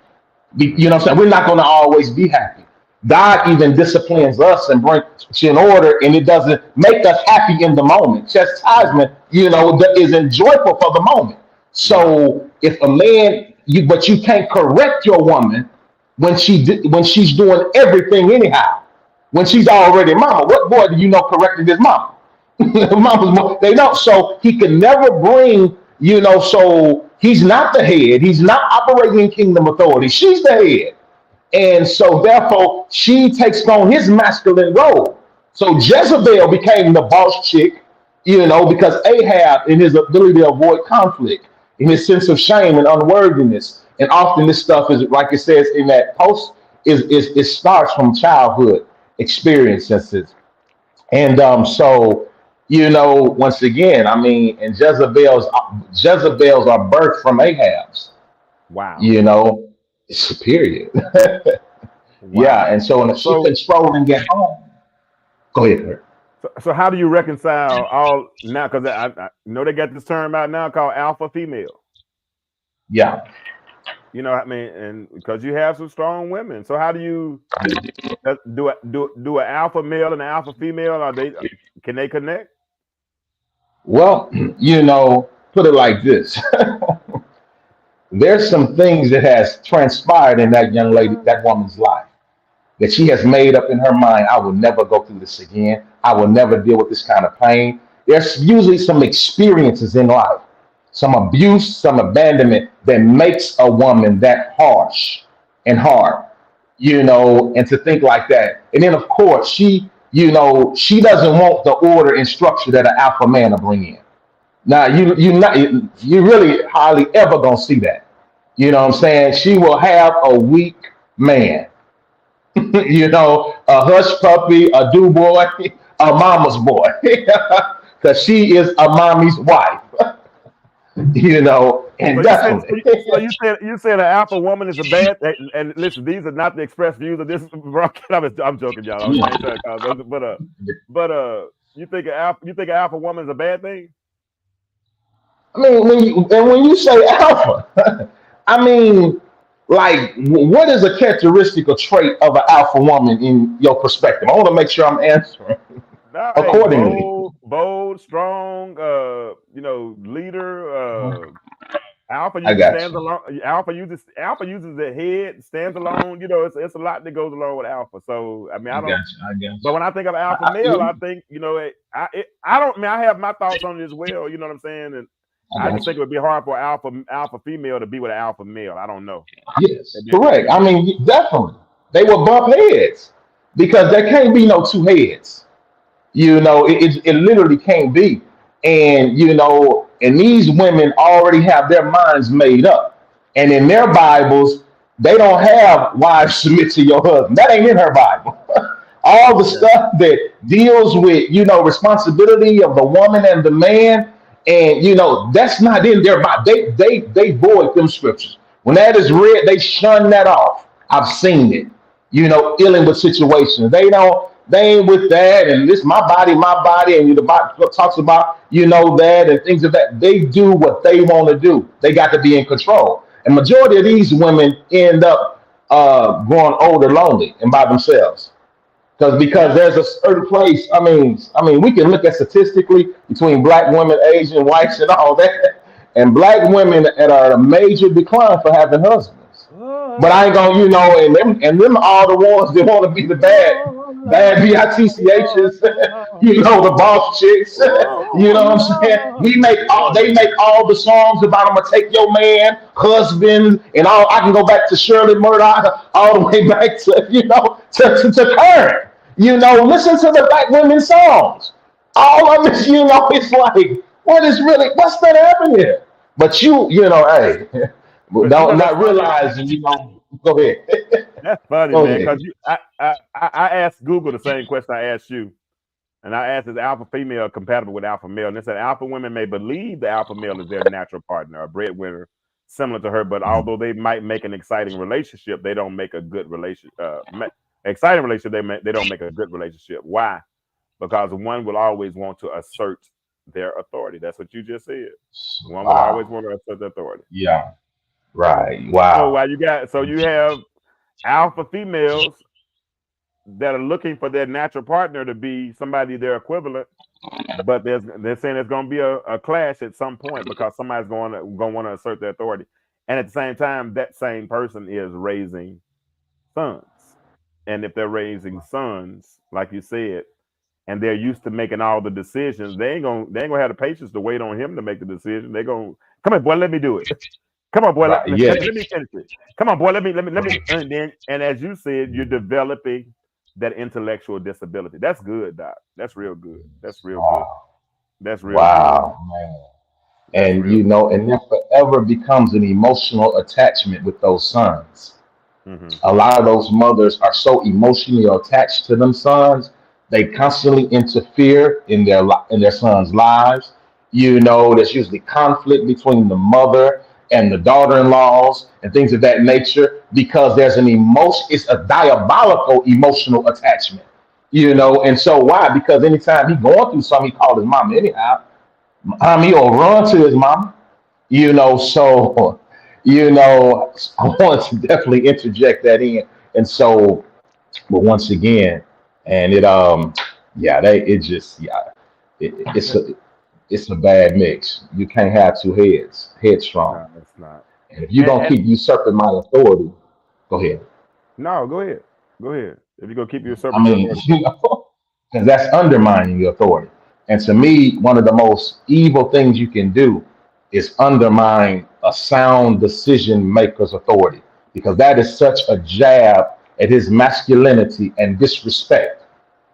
You know what I'm saying? We're not going to always be happy. God even disciplines us and brings in order, and it doesn't make us happy in the moment. Chastisement, isn't joyful for the moment. So if a man, but you can't correct your woman when she's doing everything anyhow. When she's already mama, what boy do you know corrected his mama? They don't. So he can never bring, so he's not the head. He's not operating in kingdom authority. She's the head. And so therefore she takes on his masculine role. So Jezebel became the boss chick, because Ahab, in his ability to avoid conflict, in his sense of shame and unworthiness. And often this stuff is, like it says in that post, it starts from childhood experiences. And so, once again, I mean, and Jezebels are birthed from Ahab's. Wow. It's superior. Yeah, Wow. and so when she So, controlling at home, go ahead, Kurt. so how do you reconcile all now? Because I know they got this term out now called alpha female. Yeah. You know, what I mean, and because you have some strong women, so how do you do an alpha male and an alpha female? Are they can they connect? Well, put it like this. There's some things that has transpired in that young lady, that woman's life, that she has made up in her mind. I will never go through this again. I will never deal with this kind of pain. There's usually some experiences in life, some abuse, some abandonment that makes a woman that harsh and hard, and to think like that. And then, of course, she doesn't want the order and structure that an alpha man will bring in. Now, you really hardly ever gonna see that. You know what I'm saying? She will have a weak man, a hush puppy, a do boy, a mama's boy, because she is a mommy's wife, and So you said definitely, you said an alpha woman is a bad. And listen, these are not the expressed views of this. I'm joking, y'all. I ain't trying to cause, but you think an alpha woman is a bad thing? I mean, when you say alpha, I mean, like, what is a characteristic or trait of an alpha woman in your perspective? I want to make sure I'm answering No, hey, accordingly. bold, strong. Leader. Alpha I usually got stands you. alone. Alpha uses the head, stands alone. It's a lot that goes along with alpha. So I mean, I I got don't. you. I got you. But when I think of alpha male, I think I don't. I mean, I have my thoughts on it as well. You know what I'm saying? And I I got just think it would be hard for alpha female to be with an alpha male. I don't know. you. Yes, It'd correct. I be- mean, definitely, they will bump heads because there can't be no two heads. It literally can't be. And these women already have their minds made up. And in their Bibles, they don't have wives submit to your husband. That ain't in her Bible. All the stuff that deals with, responsibility of the woman and the man, and that's not in their Bible. They void them scriptures. When that is read, they shun that off. I've seen it, dealing with situations. They ain't with that, and this my body, and the Bible talks about that and things of that. They do what they want to do. They got to be in control. And majority of these women end up growing old and lonely and by themselves. Because yeah, there's a certain place. I mean, we can look at statistically between black women, Asian, whites, and all that, and black women are at a major decline for having husbands. But I ain't gonna, and them are the ones that want to be the bad bitchs, the boss chicks. You know what I'm saying? They make all the songs about I'm gonna take your man, husband, and all. I can go back to Shirley Murdoch, all the way back to to current. Listen to the black women songs. All of it, it's like, what's that happening here? But hey, but don't that's not funny. realizing, go ahead. That's funny, Go man. ahead. Because I asked Google the same question I asked you. And I asked, is alpha female compatible with alpha male? And they said alpha women may believe the alpha male is their natural partner, a breadwinner similar to her, but although they might make an exciting relationship, they don't make a good relationship. Exciting relationship, they don't make a good relationship. Why? Because one will always want to assert their authority. That's what you just said. One will always Wow. want to assert their authority. Yeah. Right. So Wow. you have alpha females that are looking for their natural partner to be somebody their equivalent, but they're saying there's going to be a clash at some point because somebody's going to want to assert their authority, and at the same time, that same person is raising sons, and if they're raising sons, like you said, and they're used to making all the decisions, they ain't gonna have the patience to wait on him to make the decision. They're gonna come on, boy, let me do it. Come on, boy, Right. Yes. let me finish it. Come on, boy, let me. And as you said, you're developing that intellectual disability. That's good, Doc. That's real good. That's real good. Wow. That's real good. Wow, man. That's And real good. and that forever becomes an emotional attachment with those sons. Hmm. A lot of those mothers are so emotionally attached to them sons, they constantly interfere in their sons' lives. There's usually conflict between the mother and the daughter-in-laws and things of that nature, because there's an emotion, it's a diabolical emotional attachment, and so why? Because anytime he going through something, he called his mama anyhow. He'll run to his mama, so I want to definitely interject that in. And so, but once again, and it's a bad mix. You can't have two heads, headstrong. No, it's not. And if you're gonna And keep usurping my authority, go ahead. no, go ahead. Go ahead. If you're gonna keep I usurping your mean, authority. because that's undermining your authority. And to me, one of the most evil things you can do is undermine a sound decision maker's authority, because that is such a jab at his masculinity and disrespect.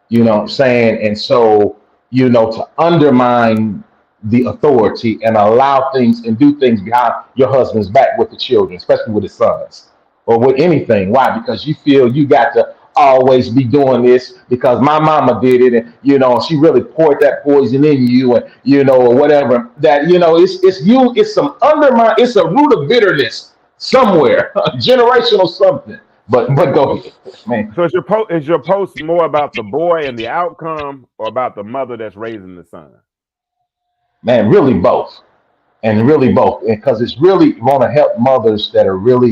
You know what I'm Yeah. saying? And so, to undermine the authority and allow things and do things behind your husband's back with the children, especially with his sons or with anything. Why? Because you feel you got to always be doing this because my mama did it, and she really poured that poison in you, and or whatever. That it's some undermine, it's a root of bitterness somewhere, generational something. But go ahead, man. So is your post more about the boy and the outcome, or about the mother that's raising the son? Man, really both. And really both, because it's really want to help mothers that are really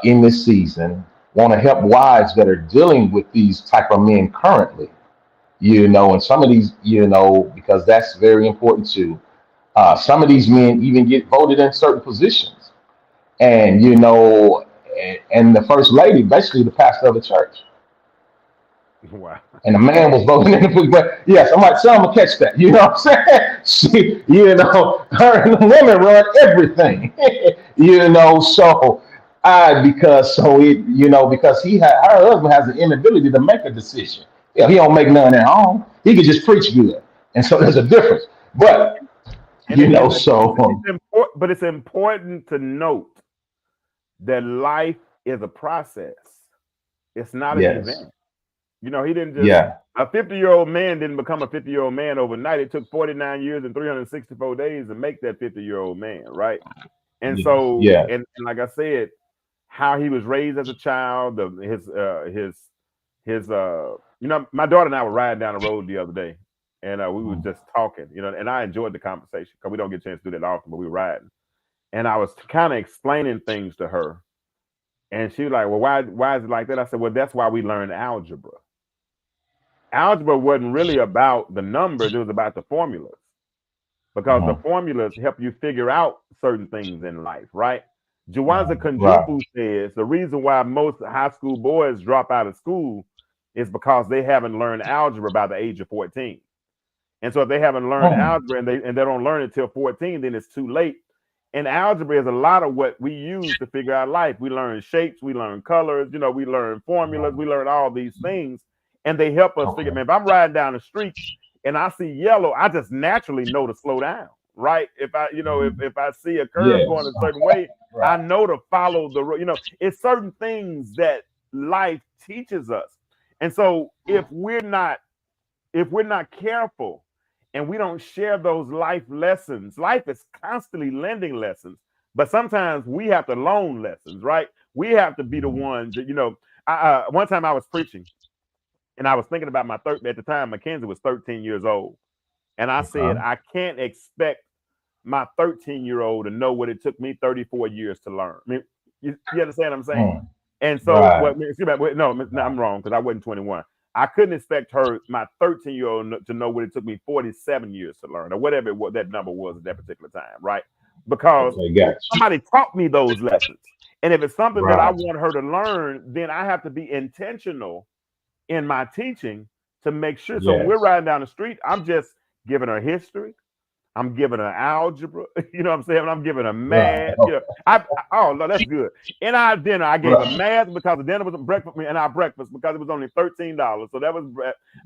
in this season, want to help wives that are dealing with these type of men currently, and some of these, because that's very important too. Some of these men even get voted in certain positions, and and the first lady, basically the pastor of the church, Wow. and the man was voting in the food. But yes, I'm like, so I'm gonna catch that. You know what I'm saying? She, her and the women run everything. So because her husband has an inability to make a decision. Yeah, he don't make none at home. He can just preach good, and so there's a difference. But And it, and so it's important, but it's important to note that life is a process. It's not an yes, event. He didn't just yeah, a 50-year-old man didn't become a 50-year-old man overnight. It took 49 years and 364 days to make that 50-year-old man, right? And yes, so, yeah. and like I said, how he was raised as a child, my daughter and I were riding down the road the other day, and we were just talking, and I enjoyed the conversation because we don't get a chance to do that often, but we were riding, and I was kind of explaining things to her, and she was like, "Well, why is it like that?" I said, "Well, that's why we learned algebra. Algebra wasn't really about the numbers; it was about the formulas, because the Mhm. formulas help you figure out certain things in life, right?" Jawanza Right. Kunjubu says the reason why most high school boys drop out of school is because they haven't learned algebra by the age of 14. And so if they haven't learned Mm. algebra and they don't learn it till 14, then it's too late. And algebra is a lot of what we use to figure out life. We learn shapes, we learn colors, we learn formulas, we learn all these things, and they help us figure. Okay. Man, if I'm riding down the street and I see yellow, I just naturally know to slow down, right? If I, if I see a curve going Yes. a certain way, I Right. know to follow the road. It's certain things that life teaches us. And so if we're not careful and we don't share those life lessons, life is constantly lending lessons, but sometimes we have to loan lessons, right? We have to be the ones that, one time I was preaching and I was thinking about at the time, Mackenzie was 13 years old. And I said, Okay. I can't expect my 13-year-old to know what it took me 34 years to learn. I mean, you understand what I'm saying? Mm. And so, Right. excuse me, no, I'm wrong because I wasn't 21. I couldn't expect my 13-year-old to know what it took me 47 years to learn, or whatever that number was at that particular time, right? Because Okay. Got you. somebody taught me those lessons. And if it's something that I Right. want her to learn, then I have to be intentional in my teaching to make sure. So when we're Yes. riding down the street, I'm just giving her history. I'm giving her algebra, you know what I'm saying? I'm giving her Right. math. Oh no, that's good. In our dinner, I gave her Right. math because the dinner was breakfast, and our breakfast because it was only $13. So that was.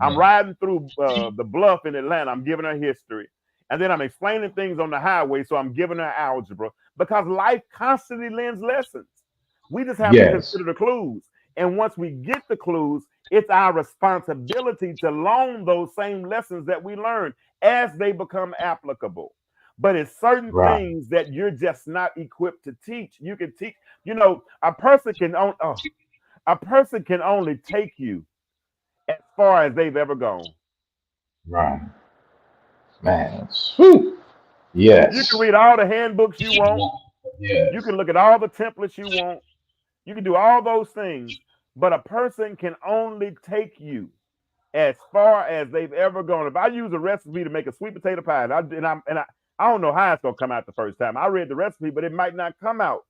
I'm Yeah. riding through the bluff in Atlanta. I'm giving her history, and then I'm explaining things on the highway. So I'm giving her algebra because life constantly lends lessons. We just have to Yes. consider the clues, and once we get the clues, it's our responsibility to loan those same lessons that we learned as they become applicable. But it's certain Right. things that you're just not equipped to teach. You can teach, you know, a person can only take you as far as they've ever gone. Right. Man. Whew. You Yes. can read all the handbooks you want. Yes. You can look at all the templates you want. You can do all those things, but a person can only take you as far as they've ever gone. If I use a recipe to make a sweet potato pie, and I don't know how it's gonna come out the first time. I read the recipe, but it might not come out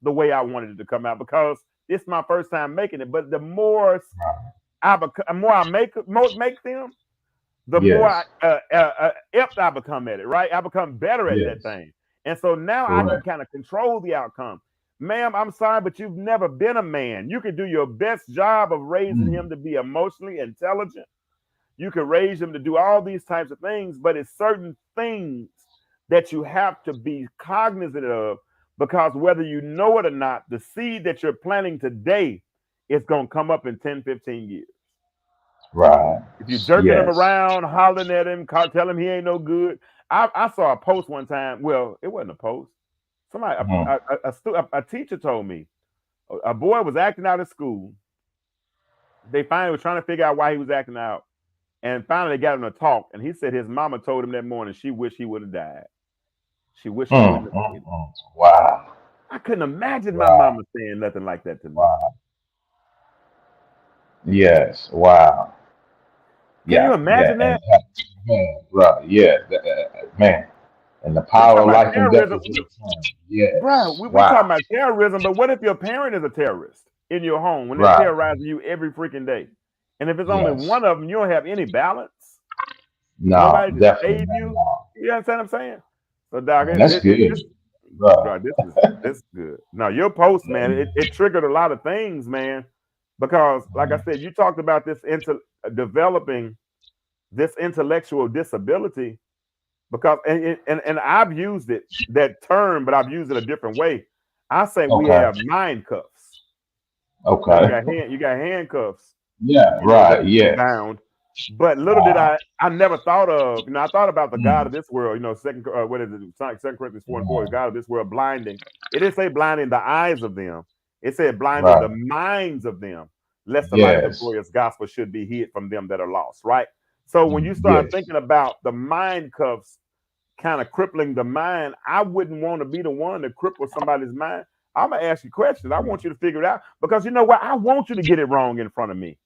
the way I wanted it to come out because it's my first time making it. But the more I make them, the more apt I become at it. Right, I become better at that thing, and so now I can kind of control the outcome. Ma'am, I'm sorry, but you've never been a man. You can do your best job of raising him to be emotionally intelligent. You can raise him to do all these types of things, but it's certain things that you have to be cognizant of, because whether you know it or not, the seed that you're planting today is going to come up in 10, 15 years. Right. If you're jerking him around, hollering at him, tell him he ain't no good. I saw a post one time. Well, it wasn't a post. Somebody, a teacher told me a boy was acting out at school. They finally were trying to figure out why he was acting out. And finally they got him to talk. And he said his mama told him that morning she wished he would have died. She wished he wouldn't have died. Wow. I couldn't imagine my mama saying nothing like that to me. Wow. Yes. Wow. Can you imagine that? Man, right. Yeah. Man. And the power of life and death is in the tongue. Yes. Bro, we talking about terrorism, but what if your parent is a terrorist in your home when they're terrorizing you every freaking day? And if it's only one of them, you don't have any balance. No, nobody definitely. save you. You understand what I'm saying? So, Doc, that's good. Bro, this is good. Now, your post, man, it triggered a lot of things, man, because, like I said, you talked about this developing this intellectual disability. Because and I've used that term, but I've used it a different way. I say we have mind cuffs. Okay. You got handcuffs. Yeah. Right. Yeah. Bound. But little did I never thought of. You know, I thought about the God of this world. You know, 2 Corinthians 4:4, the God of this world blinding. It didn't say blinding the eyes of them. It said blinding the minds of them, lest the light of the glorious gospel should be hid from them that are lost. Right. So when you start thinking about the mind cuffs kind of crippling the mind, I wouldn't want to be the one to cripple somebody's mind. I'm going to ask you questions. I want you to figure it out, because you know what? I want you to get it wrong in front of me.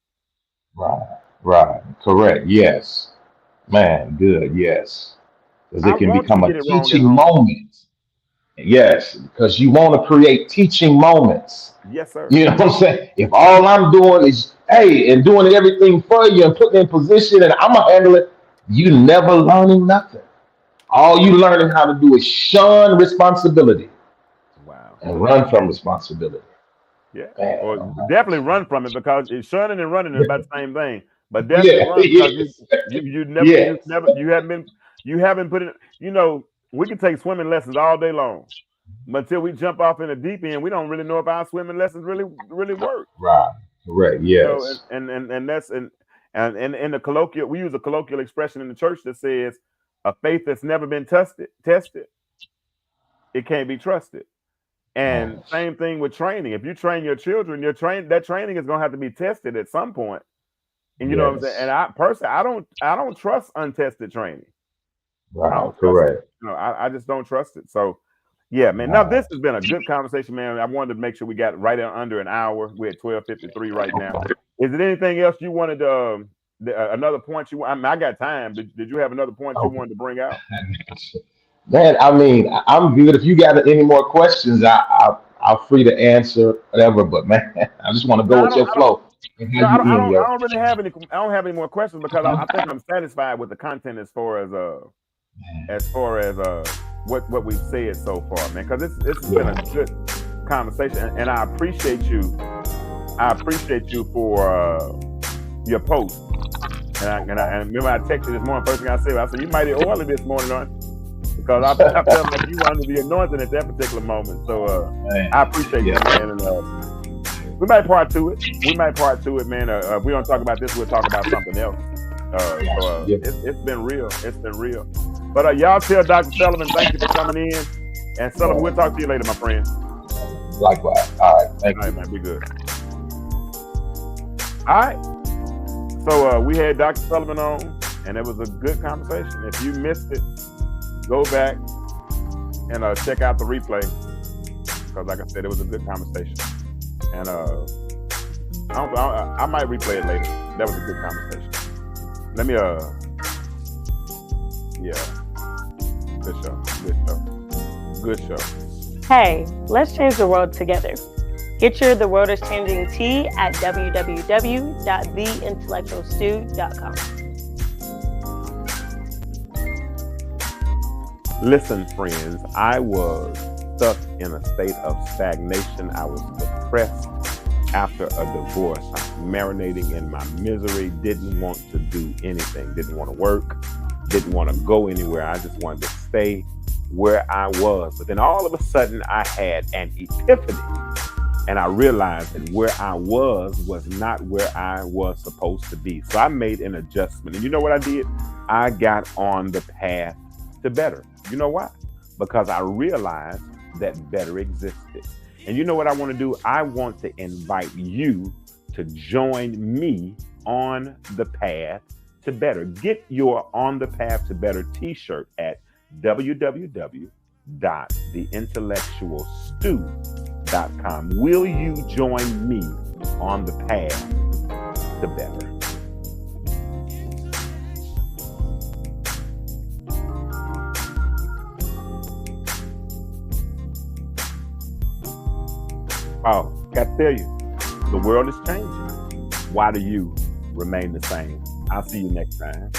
Right. Correct. Yes. Man, good. Yes. Because it can become a teaching moment. Yes. Because you want to create teaching moments. Yes, sir. You know what I'm saying? If all I'm doing is, and doing everything for you and putting in position and I'm going to handle it, you never learning nothing. All you learning how to do is shun responsibility. Wow. And run from responsibility. Yeah. Man, or definitely run from it, because it's shunning and running is about the same thing. But definitely run, because you haven't put it, you know, we can take swimming lessons all day long. But until we jump off in the deep end, we don't really know if our swimming lessons really work. Right. Correct. Yes. You know, and that's and in the colloquial, we use a colloquial expression in the church that says a faith that's never been tested, it can't be trusted. And same thing with training. If you train your children, that training is gonna have to be tested at some point. And you know what I'm saying? And I personally, I don't trust untested training. Wow, correct. No, I just don't trust it. So yeah, man. Now this has been a good conversation, man. I wanted to make sure we got right under an hour. We're at 12:53 right now. Is there anything else you wanted to another point you want? I mean, I got time. Did you have another point you wanted to bring out? Man, I mean, I'm good. If you got any more questions, I'm free to answer whatever. But man, I just want to go with your flow. I don't really have any. I don't have any more questions, because I think I'm satisfied with the content as far as what we've said so far, man. Because this has been a good conversation, and I appreciate you. I appreciate you for your post. And I remember I texted you this morning. First thing I said, you might be oily this morning, aren't you? Because I felt like you were under the anointing at that particular moment. So I appreciate you, man. And we might part to it. Man. If we don't talk about this, we'll talk about something else. It's been real. But y'all tell Dr. Sullivan, thank you for coming in. And Sullivan, we'll talk to you later, my friend. Likewise. All right. Thank All you. right, man, be good. All right. So we had Dr. Sullivan on, and it was a good conversation. If you missed it, go back and check out the replay, because like I said, it was a good conversation. And I might replay it later. That was a good conversation. Let me good show. Hey, let's change the world together. Get your The World is Changing tea at www.theintellectualstew.com. Listen, friends, I was stuck in a state of stagnation. I was depressed after a divorce. I'm marinating in my misery, didn't want to do anything, didn't want to work, didn't want to go anywhere. I just wanted to stay where I was. But then all of a sudden I had an epiphany, and I realized that where I was not where I was supposed to be. So I made an adjustment. And you know what I did? I got on the path to better. You know why? Because I realized that better existed. And you know what I want to do? I want to invite you to join me on the path to better. Get your On the Path to Better t-shirt at www.theintellectualstew.com. Will you join me on the path to better? Oh, got to tell you, the world is changing. Why do you remain the same? I'll see you next time.